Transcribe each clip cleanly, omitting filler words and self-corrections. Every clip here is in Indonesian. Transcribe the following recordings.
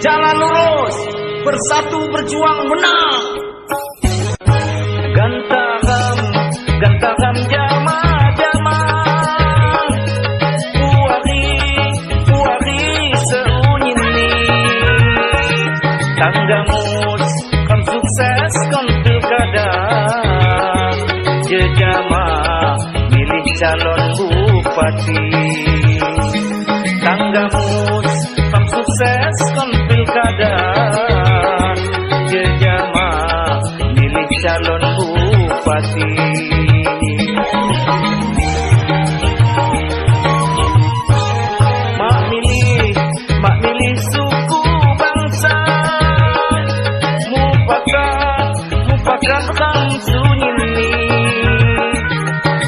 jalan lurus, bersatu berjuang menang. Gantagam, gantagam jama-jama, puari seunyini. Tanggamus, kam sukses, kam pilkada, jejama milih calon bupati. Tanggamus, kam sukses, kam pilkada, jejama milih calon bupati. Mak milih suku bangsa, mufakat kam sunyini.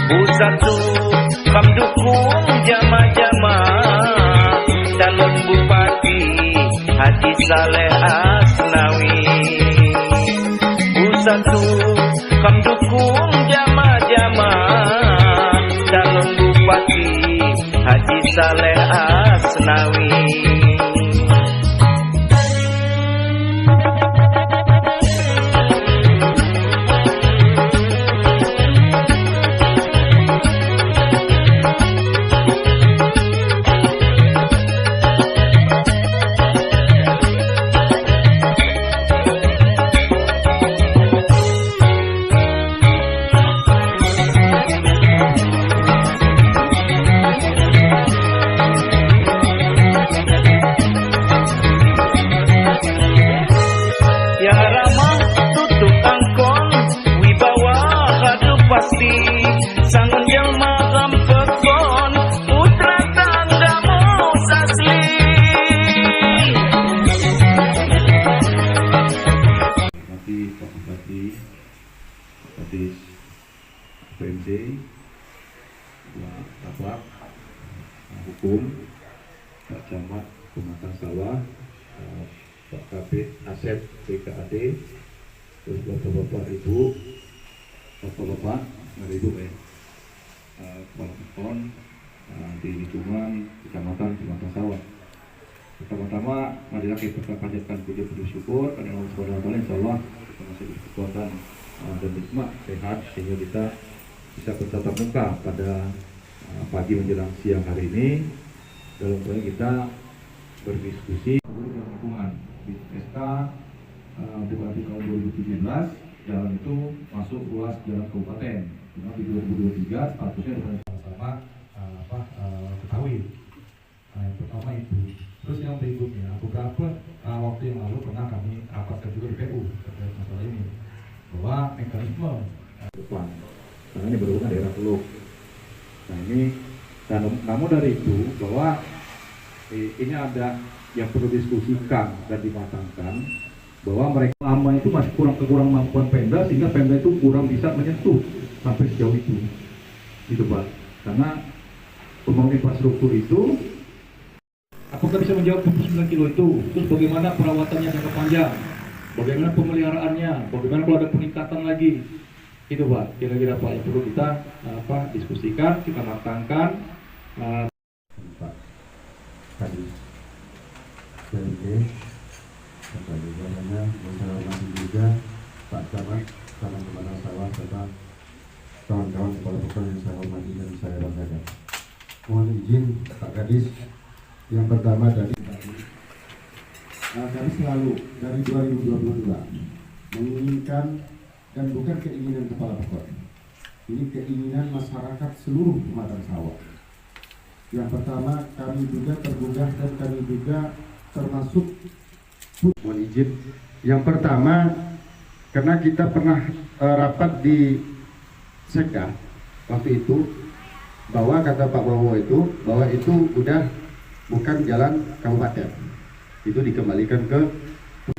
Busatu kam dukung jama-jama, calon bupati Haji Saleh Asnawi. Busatu kam dukung jama-jama, calon bupati Haji Saleh Asnawi. Sangun jelma rampekon, putra tanggamus asli. Nanti Pak Bupati PMD, Pak Tabak, Hukum, Pak Camat Pematang Sawah, Pak Kabid Asep PKAD, terus Bapak-Bapak Ibu, Bapak-Bapak, Ibu Kepala Pekon di lingkungan Kecamatan Pematang Sawah. Pertama-tama, marilah kita panjatkan puji syukur kepada Allah Subhanahu wa Ta'ala. Insyaallah kita masih berkekuatan dan nikmat sehat sehingga kita bisa bertatap muka pada pagi menjelang siang hari ini dalam rangka kita berdiskusi lingkungan di SK Bupati tahun 2017. Jalan itu masuk ruas jalan kabupaten. Cuma di 2023 statusnya dengan sama-sama ketahui. Yang pertama itu. Terus yang berikutnya, beberapa waktu yang lalu pernah kami rapatkan juga di PU terkait masalah ini, bahwa mekanisme depan, karena ini berhubungan daerah Teluk. Nah ini, dan namun dari itu bahwa ini ada yang perlu diskusikan dan dimatangkan, bahwa mereka lama itu masih kurang kemampuan Pemda, sehingga Pemda itu kurang bisa menyentuh sampai sejauh itu, gitu Pak. Karena pembangunan infrastruktur itu, apakah bisa menjawab 29 kilo itu? Terus bagaimana perawatannya jangka panjang? Bagaimana pemeliharaannya? Bagaimana kalau ada peningkatan lagi? Itu Pak, kira-kira Pak yang perlu kita diskusikan, kita matangkan. Pak tadi Bapak Ibu-Ibu, saya hormati juga Pak Camat, Camat Pematang Sawah, serta kawan-kawan kepala pekon yang saya hormati dan saya banggakan. Mohon izin Pak Kadis, yang pertama dari kami selalu dari 2022 menginginkan, dan bukan keinginan kepala pekon, ini keinginan masyarakat seluruh Pematang Sawah. Yang pertama, kami juga tergugah dan kami juga termasuk. Mohon izin, yang pertama karena kita pernah rapat di Sekda waktu itu, bahwa kata Pak Bowo itu bahwa itu udah bukan jalan kabupaten, itu dikembalikan ke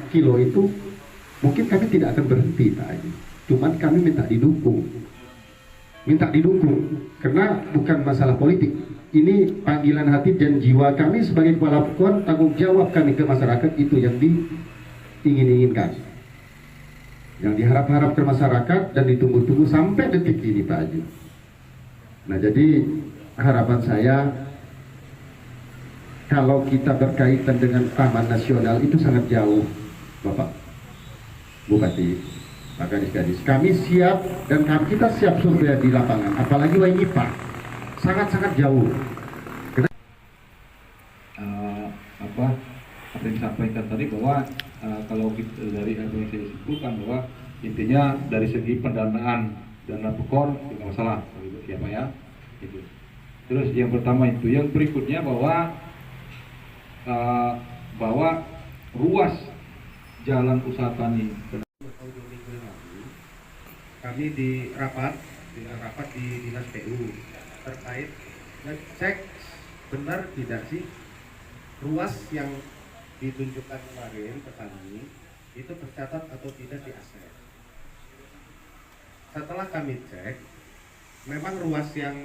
kilo. Itu mungkin kami tidak akan berhenti tadi, cuman kami minta didukung karena bukan masalah politik. Ini panggilan hati dan jiwa kami sebagai kepala pekon, tanggung jawab kami ke masyarakat, itu yang diinginkan, yang diharap-harap ke masyarakat dan ditunggu-tunggu sampai detik ini Pak Haji. Nah jadi harapan saya kalau kita berkaitan dengan taman nasional itu sangat jauh, Bapak Bupati, Pak Gadis-Gadis. Kami siap dan kita siap survei di lapangan, apalagi WNIPA, sangat-sangat jauh. Apa yang disampaikan tadi bahwa kalau kita, dari apa yang saya sebutkan bahwa intinya dari segi pendanaan dana PEKOR tidak masalah, ya Pak ya. Itu. Terus yang pertama itu, yang berikutnya bahwa ruas jalan usaha tani. Kami di rapat di Dinas PU terkait cek benar tidak sih ruas yang ditunjukkan kemarin petani itu tercatat atau tidak di aset. Setelah kami cek, memang ruas yang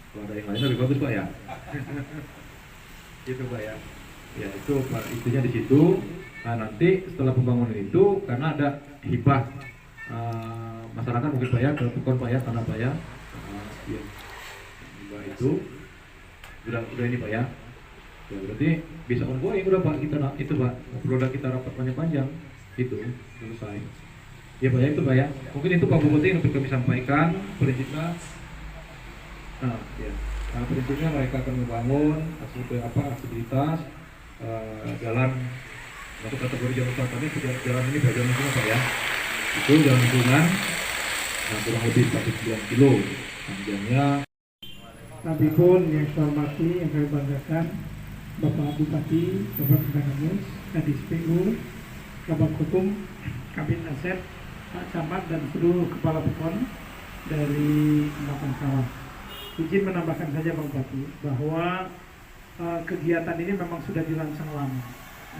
kalau ada yang lain lebih bagus Pak ya. Itu Pak ya. Ya itu Pak, itunya di situ. Nah nanti setelah pembangunan itu karena ada hibah masyarakat mungkin Pak ya ke PEKOR Pak ya, tanah Pak ya. Ya. Itu udah ini Pak ya. Ya berarti bisa ongoing udah Pak, kita itu Pak, produk kita rapat panjang itu selesai. Ya Pak ya, itu Pak ya. Mungkin itu Pak Bupati yang kami sampaikan prinsipnya. Prinsipnya mereka akan membangun aksesibilitas jalan masuk kategori jalan usaha tadi, jalan ini jalan lingkungan Pak ya. Itu jalan lingkungan kurang lebih 49 kilo panjangnya. Tapi pun yang saya hormati, yang kami banggakan, Bapak Bupati, Bapak Kadis, Kadis PU, Kabak Hukum, Kabin Aset, Pak Camat dan seluruh kepala PEKON dari Mapan Sawah. Izin menambahkan saja Pak Bupati bahwa kegiatan ini memang sudah dirancang lama.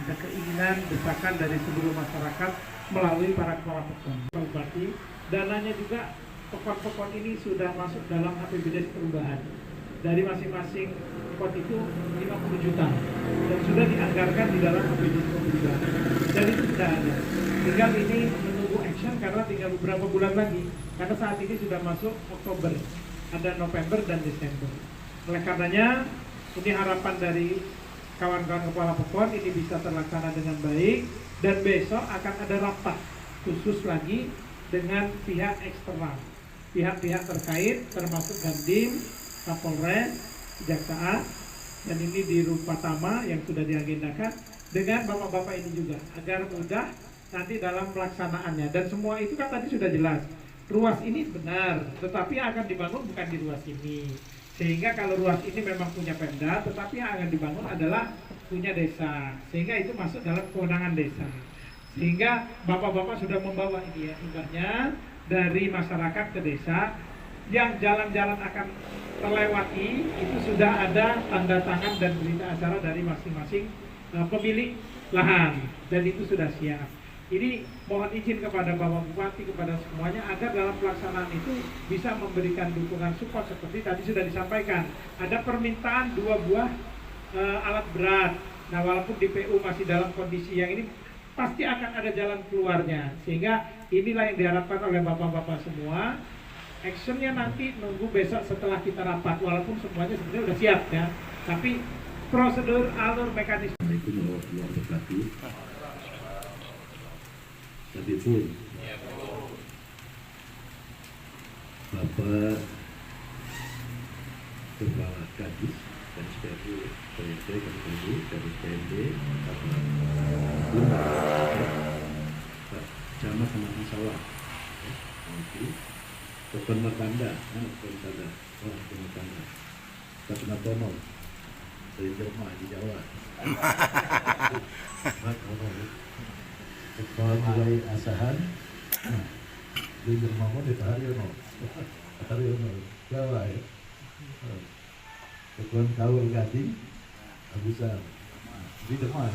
Ada keinginan, desakan dari seluruh masyarakat melalui para kepala PEKON. Pak Bupati, dananya juga PEKON-PEKON ini sudah masuk dalam APBD perubahan. Dari masing-masing PEKON itu 50 juta dan sudah dianggarkan di dalam APBD perubahan. Dan itu sudah ada. Tinggal ini menunggu action karena tinggal beberapa bulan lagi. Karena saat ini sudah masuk Oktober, ada November dan Desember. Oleh karenanya, ini harapan dari kawan-kawan kepala PEKON ini bisa terlaksana dengan baik dan besok akan ada rapat khusus lagi dengan pihak eksternal, pihak-pihak terkait termasuk Dandim, Kapolres, Kejaksaan, dan ini di Rupatama yang sudah diagendakan dengan bapak-bapak ini juga agar mudah nanti dalam pelaksanaannya. Dan semua itu kan tadi sudah jelas, ruas ini benar, tetapi yang akan dibangun bukan di ruas ini. Sehingga kalau ruas ini memang punya Pemda, tetapi yang akan dibangun adalah punya desa, sehingga itu masuk dalam kewenangan desa. Sehingga bapak-bapak sudah membawa ini ya, ibaratnya dari masyarakat ke desa, yang jalan-jalan akan terlewati itu sudah ada tanda tangan dan berita acara dari masing-masing pemilik lahan, dan itu sudah siap. Ini mohon izin kepada Bapak Bupati, kepada semuanya agar dalam pelaksanaan itu bisa memberikan dukungan support seperti tadi sudah disampaikan. Ada permintaan 2 buah alat berat. Nah walaupun di PU masih dalam kondisi yang ini, pasti akan ada jalan keluarnya. Sehingga inilah yang diharapkan oleh bapak-bapak semua. Actionnya nanti nunggu besok setelah kita rapat, walaupun semuanya sebenarnya sudah siap ya. Tapi prosedur, alur, mekanisme. Itu luar berkati. Tapi pun Bapak Kepala Kadis, Kadis PU, PND, Kadis PU, Kadis PND, Pak Camat sama Masalah, Dokter Martanda, Pak Sunartono dari Jerman di Jawa. Mulai asahan, di Jerman mau Haryono, Jawa ya. Kekuan Kawal Gading, Abusar, di Jerman.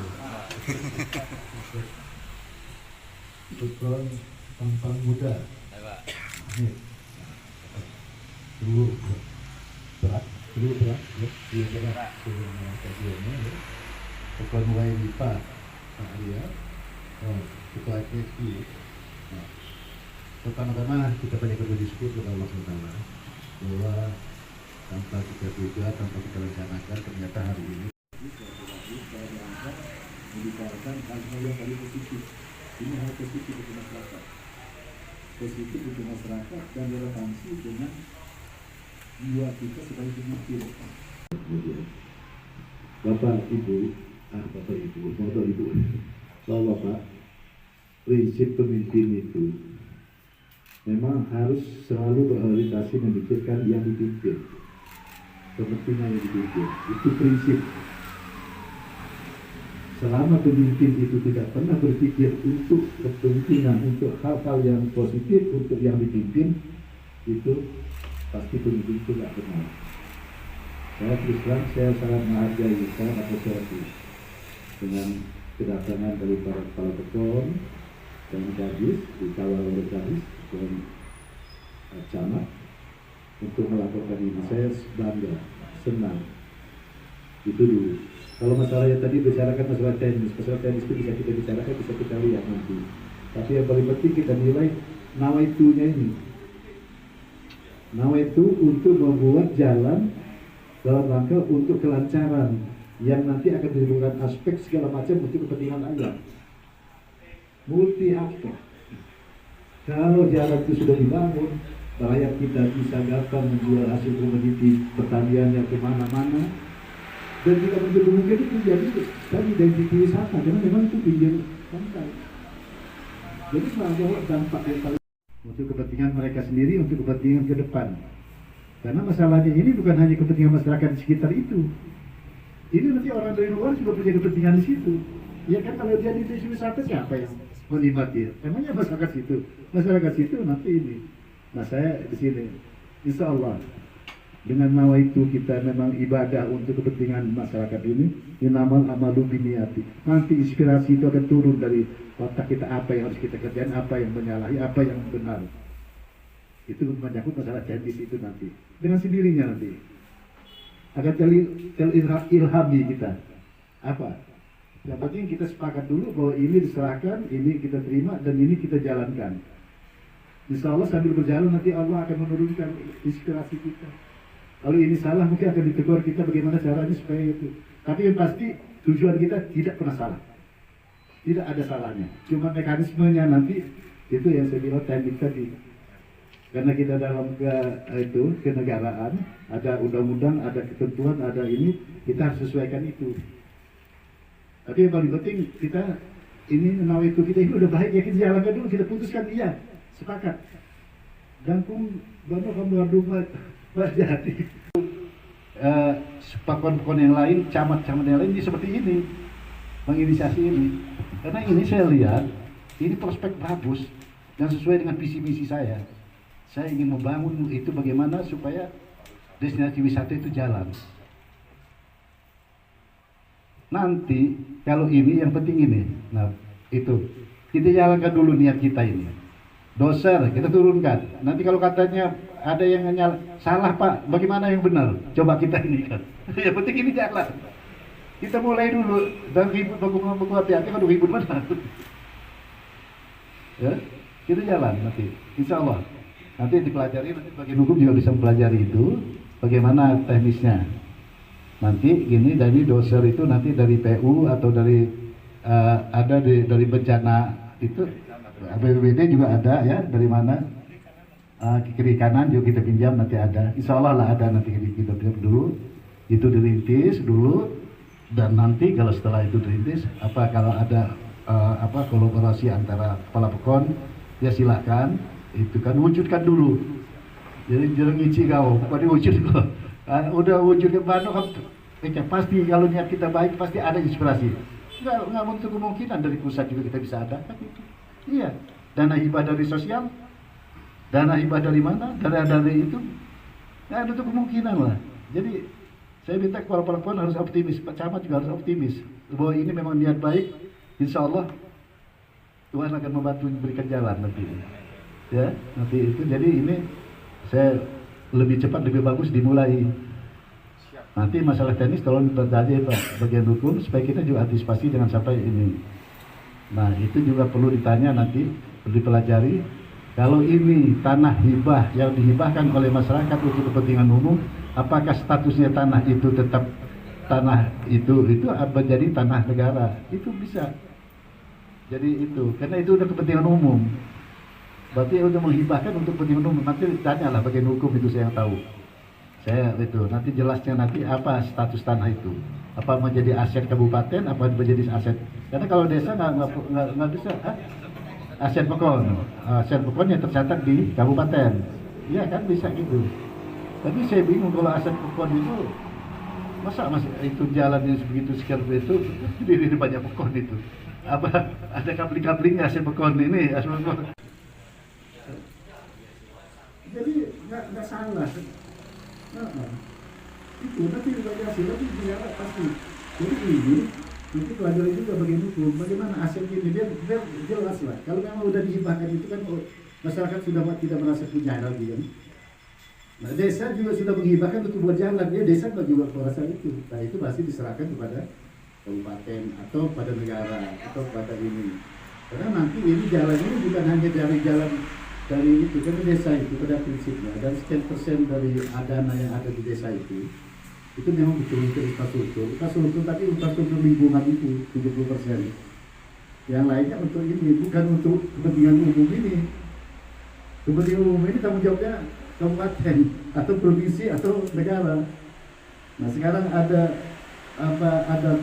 Kekuan Pampang Muda, ini dulu berat, ya, dia berat, kajiannya. Kekuan mulai lipat, dia. Ketua KSI. Pertama-tama kita banyak berdiskusi tentang masalah. bahwa tanpa kita duga, tanpa kita rencanakan, ternyata hari ini membicarakan hal-hal yang paling positif. Ini hal positif untuk masyarakat, positif untuk masyarakat dan relevansi dengan jiwa kita sebagai pemimpin. Bapak Ibu, Bapak, prinsip pemimpin itu memang harus selalu berorientasi memikirkan yang dipimpin, kepentingan yang dipimpin. Itu prinsip. Selama pemimpin itu tidak pernah berpikir untuk kepentingan, untuk hal-hal yang positif untuk yang dipimpin, itu pasti pemimpin itu tidak benar. Saya terus terang, saya sangat menghargai, sangat apresiasi dengan kedatangan dari para kepala pekon dan gadis, dikawal oleh gadis dan camat untuk melakukan ini. Saya bangga, senang. Itu dulu. Kalau masalah yang tadi bicarakan masalah teknis itu bisa kita bicarakan, bisa kita lihat nanti. Tapi yang paling penting kita nilai nawaitunya ini. Nawaitu untuk membuat jalan dalam rangka untuk kelancaran yang nanti akan menimbulkan aspek segala macam untuk kepentingan rakyat. Multi aspek. Kalau jalan itu sudah dibangun, rakyat kita bisa gampang menjual hasil komoditi pertanian yang kemana-mana. Dan tidak begitu mungkin itu jadi tadi identitas wisata, karena memang itu pinggir pantai. Jadi selalu dampak yang paling untuk kepentingan mereka sendiri, untuk kepentingan ke depan. Karena masalahnya ini bukan hanya kepentingan masyarakat di sekitar itu. Ini nanti orang dari luar juga punya kepentingan di situ. Ya kan, kalau dia di desa wisata siapa yang menikmati? Emangnya masyarakat situ? Masyarakat situ nanti ini. Nah, saya di sini, insya Allah dengan nawaitu kita memang ibadah untuk kepentingan masyarakat ini, inamal amalu biniyati. Nanti inspirasi itu akan turun dari otak kita, apa yang harus kita kerjakan, apa yang menyalahi, apa yang benar. Itu menyangkut masalah teknis itu nanti. Dengan sendirinya nanti akan ilhami kita. Apa? Yang penting kita sepakat dulu bahwa ini diserahkan, ini kita terima, dan ini kita jalankan. Insya Allah sambil berjalan nanti Allah akan menurunkan inspirasi kita. Kalau ini salah mungkin akan ditegur kita bagaimana caranya supaya itu. Tapi yang pasti tujuan kita tidak pernah salah. Tidak ada salahnya. Cuma mekanismenya nanti itu yang saya bilang teknik tadi. Karena kita dalam kenegaraan, ada undang-undang, ada ketentuan, ada ini, kita harus sesuaikan itu. Tapi yang paling penting kita ini nawaitu kita ini udah baik ya, kita jalankan dulu, kita putuskan iya, sepakat. Dan pun banyak kamu jadi pakon-pakon yang lain, camat-camat yang lain ini seperti ini, menginisiasi ini. Karena ini saya lihat ini prospek bagus dan sesuai dengan visi-misi saya. Saya ingin membangun itu bagaimana supaya destinasi wisata itu jalan. Nanti kalau ini yang penting ini, nah itu kita jalankan dulu niat kita ini. Doser kita turunkan. Nanti kalau katanya ada yang salah Pak, bagaimana yang benar? Coba kita ini kan. Yang penting ini jalan. Kita mulai dulu dan ribut baku hati-hati kalau ribut mana. Ya, kita jalan nanti, insya Allah. Nanti dipelajari, nanti bagian hukum juga bisa mempelajari itu, bagaimana teknisnya. Nanti gini, dari doser itu nanti dari PU atau dari ada dari bencana itu, BPBD juga ada ya, dari mana, kiri kanan juga kita pinjam nanti ada, insya Allah lah ada nanti kita pinjam dulu, itu dirintis dulu, dan nanti kalau setelah itu dirintis, kalau ada kolaborasi antara kepala pekon, ya silakan. Itu kan wujudkan dulu, jadi jangan ngici kau, bukan diwujud kau. Udah wujud ke Bandung, pasti kalau niat kita baik pasti ada inspirasi. Nggak untuk kemungkinan dari pusat juga kita bisa ada kan itu. Iya, dana hibah dari sosial, dana hibah dari mana, dari itu, nggak ada tuh kemungkinan lah. Jadi saya minta kepala pekon harus optimis, Pak Camat juga harus optimis bahwa ini memang niat baik, insya Allah Tuhan akan membantu memberikan jalan nanti. Ya, nanti itu jadi ini saya lebih cepat lebih bagus dimulai. Nanti masalah teknis tolong bertanya Pak bagian hukum supaya kita juga antisipasi jangan sampai ini. Nah itu juga perlu ditanya nanti, perlu dipelajari Kalau ini tanah hibah yang dihibahkan oleh masyarakat untuk kepentingan umum, apakah statusnya tanah itu tetap tanah itu menjadi tanah negara? Itu bisa. Jadi itu, karena itu udah kepentingan umum. Berarti udah menghibahkan untuk kepentingan umum. Nanti tanyalah bagian hukum itu, saya yang tahu. Saya itu nanti jelasnya nanti apa status tanah itu. Apa menjadi aset kabupaten, apa menjadi aset? Karena kalau desa nggak bisa. Aset pokon yang tercatat di kabupaten, iya kan bisa gitu. Tapi saya bingung kalau aset pokon itu, masa itu jalannya sebegitu sekian itu di banyak pokon itu. Apa ada kapling-kaplingnya aset pokon ini? Aset pokon. Jadi nggak salah. Itu nanti dibatasi, tapi dia pasti. Jadi ini nanti pelajari juga bagian hukum, bagaimana aset ini biar jelas lah. Kalau memang udah dihibahkan itu kan masyarakat sudah tidak merasa punya lagi kan. Nah, desa juga sudah menghibahkan untuk buat jalan, ya desa juga merasa itu. Nah itu pasti diserahkan kepada kabupaten atau pada negara atau pada ini. Karena nanti ini jalan ini bukan hanya dari jalan dari itu, karena desa itu pada prinsipnya dan sekian persen dari dana yang ada di desa itu memang betul-betul infrastruktur, tapi infrastruktur lingkungan itu 70%. Yang lainnya untuk ini, bukan untuk kepentingan umum ini. Kepentingan umum ini tanggung jawabnya kabupaten atau provinsi atau negara. Nah sekarang ada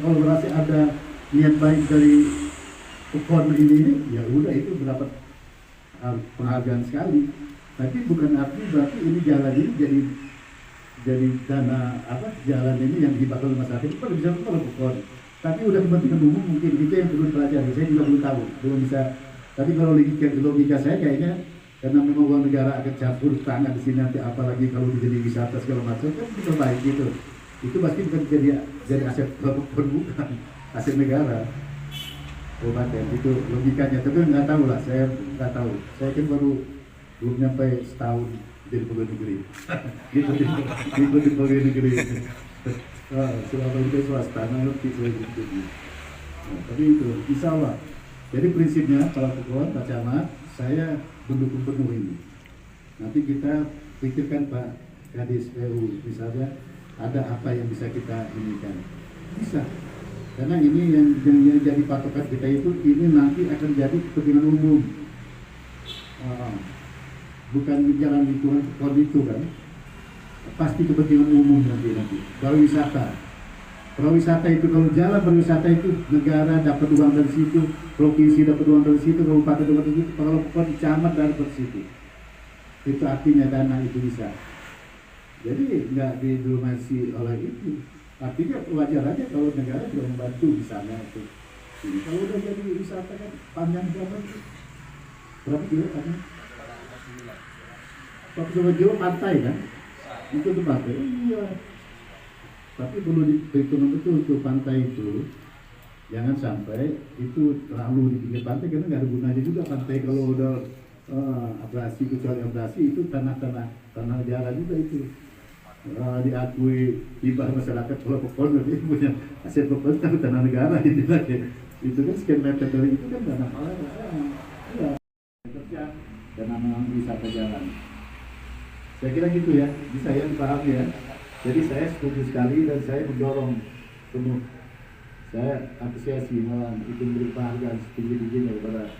kolaborasi, ada niat baik dari UKON ini, ya udah itu mendapat penghargaan sekali. Tapi bukan berarti ini jalan ini jadi dana jalan ini yang dibakar oleh masyarakat itu pada bisa kalau UKON. Tapi udah kepentingan umum mungkin itu yang perlu dipelajari. Saya juga belum tahu, belum bisa. Tapi kalau logika saya kayaknya karena memang uang negara akan campur tangan di sini nanti, apalagi kalau jadi wisata segala macam kan bisa baik gitu. Itu pasti bukan jadi aset bukan aset negara. Kabupaten itu logikanya. Tapi nggak tahu lah, saya nggak tahu. Saya kan baru belum nyampe setahun jadi pegawai negeri. Itu di pegawai negeri. Selama itu swasta, ngerti saya gitu. Nah, tapi itu, insya Allah. Jadi prinsipnya kalau UKON, Pak Camat, saya mendukung penuh ini. Nanti kita pikirkan Pak Kadis PU, misalnya ada apa yang bisa kita inikan. Bisa. Karena ini yang jadi patokan kita itu, ini nanti akan jadi kepentingan umum. Bukan jalan lingkungan UKON itu kan. Pasti kepentingan umum nanti. Pariwisata itu, kalau jalan pariwisata itu negara dapat uang dari situ, provinsi dapat uang dari situ, kabupaten dapat dari situ, kalau camat dapat dari situ. Itu artinya dana itu bisa. Jadi nggak didonasi oleh itu. Artinya wajar aja kalau negara juga membantu di sana itu. Jadi, kalau udah jadi wisata kan panjang berapa kilo kan? 40 kilo pantai kan? Itu tuh pantai. Iya. Tapi perlu diperhitungkan betul untuk pantai itu. Jangan sampai itu terlalu di pinggir pantai, karena nggak ada gunanya juga pantai kalau udah abrasi, kecuali abrasi itu tanah negara juga itu. Diakui hibah masyarakat kalau pokok nanti punya aset pokok tapi tanah negara itu lagi. Itu kan sekian meter dari itu kan tanah negara. Iya. Kerja karena memang wisata jalan. Saya kira gitu ya, bisa ya dipahami ya. Jadi saya setuju sekali dan saya mendorong penuh. Saya apresiasi malah itu memberi penghargaan setinggi-tingginya kepada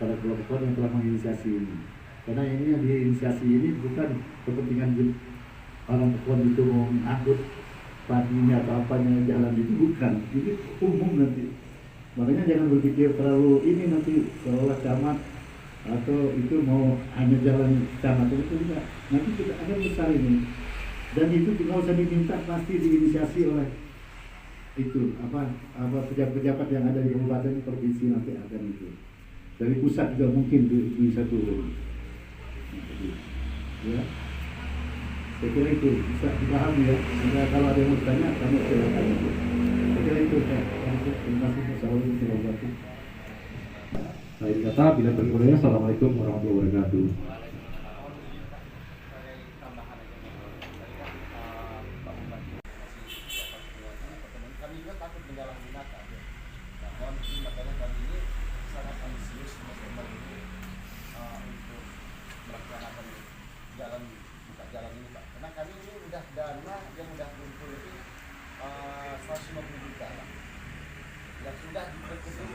para kelompok yang telah menginisiasi ini. Karena ini yang diinisiasi ini bukan kepentingan orang UKON itu mau mengangkut padinya atau apanya jalan itu, bukan. Ini umum nanti. Makanya jangan berpikir terlalu ini nanti seolah camat atau itu mau hanya jalan camat itu enggak. Nanti kita akan besar ini. Dan itu nggak usah diminta, pasti diinisiasi oleh itu pejabat-pejabat yang ada di kabupaten provinsi nanti akan itu. Dari pusat juga mungkin bisa turun. Ya. Saya kira itu bisa dipahami ya. Sehingga kalau ada yang mau tanya, kamu silakan. Saya kira itu. Terima kasih. Assalamualaikum warahmatullahi wabarakatuh. Saya kata bila berkurangnya, Assalamualaikum warahmatullahi wabarakatuh. Kami juga takut menyalahgunakan. Nah, makanya kami ini sangat ambisius Mas Irman ini untuk melaksanakan jalan buka jalan ini Pak. Karena kami ini udah dana yang udah kumpul itu 150 juta lah. Yang sudah diperkecil